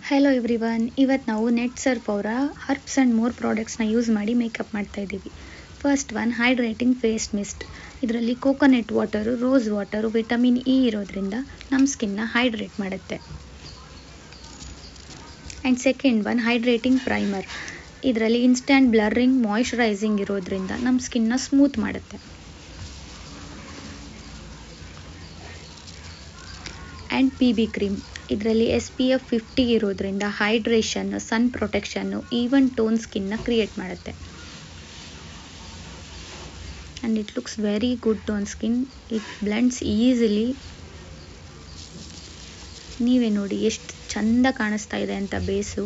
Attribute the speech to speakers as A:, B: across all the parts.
A: Hello everyone, ಇವತ್ತು ನಾವು net surf ಅವರ ಹರ್ಬ್ಸ್ ಆ್ಯಂಡ್ ಮೋರ್ ಪ್ರಾಡಕ್ಟ್ಸ್ನ ಯೂಸ್ ಮಾಡಿ ಮೇಕಪ್ ಮಾಡ್ತಾ ಇದ್ದೀವಿ. First one hydrating face mist. ಇದರಲ್ಲಿ coconut water, rose water, vitamin E ಇರೋದ್ರಿಂದ ನಮ್ಮ ಸ್ಕಿನ್ನ ಹೈಡ್ರೇಟ್ ಮಾಡುತ್ತೆ. And second one hydrating primer. ಇದರಲ್ಲಿ ಇನ್ಸ್ಟ್ಯಾಂಟ್ ಬ್ಲರ್ರಿಂಗ್, ಮಾಯ್ಶ್ಚರೈಸಿಂಗ್ ಇರೋದ್ರಿಂದ ನಮ್ಮ ಸ್ಕಿನ್ನ ಸ್ಮೂತ್ ಮಾಡುತ್ತೆ. And PB cream. ಇದರಲ್ಲಿ SPF 50 ಇರೋದ್ರಿಂದ ಹೈಡ್ರೇಷನ್, ಸನ್ ಪ್ರೊಟೆಕ್ಷನ್ನು, ಈವನ್ ಟೋನ್ ಸ್ಕಿನ್ನ ಕ್ರಿಯೇಟ್ ಮಾಡುತ್ತೆ. And it looks very good on skin. It blends easily. ನೀವೇ ನೋಡಿ ಎಷ್ಟು ಚಂದ ಕಾಣಿಸ್ತಾ ಇದೆ ಅಂತ base.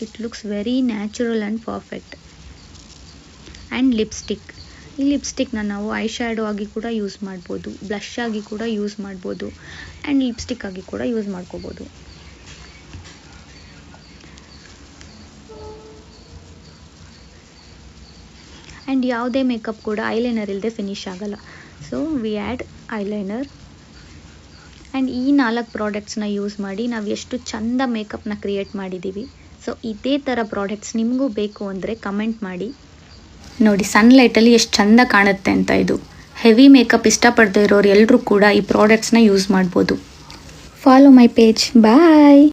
A: It looks very natural and perfect. And lipstick. ಈ ಲಿಪ್ಸ್ಟಿಕ್ನ ನಾವು ಐ ಶ್ಯಾಡೋ ಆಗಿ ಕೂಡ ಯೂಸ್ ಮಾಡ್ಬೋದು, ಬ್ಲಷ್ ಆಗಿ ಕೂಡ ಯೂಸ್ ಮಾಡ್ಬೋದು, ಆ್ಯಂಡ್ ಲಿಪ್ಸ್ಟಿಕ್ ಆಗಿ ಕೂಡ ಯೂಸ್ ಮಾಡ್ಕೋಬೋದು. ಆ್ಯಂಡ್ ಯಾವುದೇ ಮೇಕಪ್ ಕೂಡ ಐಲೈನರ್ ಇಲ್ಲದೆ ಫಿನಿಶ್ ಆಗಲ್ಲ. So we add eyeliner. And ಈ 4 ಪ್ರಾಡಕ್ಟ್ಸ್ನ ಯೂಸ್ ಮಾಡಿ ನಾವು ಎಷ್ಟು ಚಂದ ಮೇಕಪ್ನ ಕ್ರಿಯೇಟ್ ಮಾಡಿದ್ದೀವಿ. ಸೊ ಇದೇ ಥರ ಪ್ರಾಡಕ್ಟ್ಸ್ ನಿಮಗೂ ಬೇಕು ಅಂದರೆ ಕಮೆಂಟ್ ಮಾಡಿ. ನೋಡಿ ಸನ್ಲೈಟಲ್ಲಿ ಎಷ್ಟು ಚಂದ ಕಾಣುತ್ತೆ ಅಂತ. ಇದು ಹೆವಿ ಮೇಕಪ್ ಇಷ್ಟಪಡದೇ ಇರೋರು ಎಲ್ಲರೂ ಕೂಡ ಈ ಪ್ರಾಡಕ್ಟ್ಸ್ನ ಯೂಸ್ ಮಾಡ್ಬೋದು. Follow my page. ಬಾಯ್.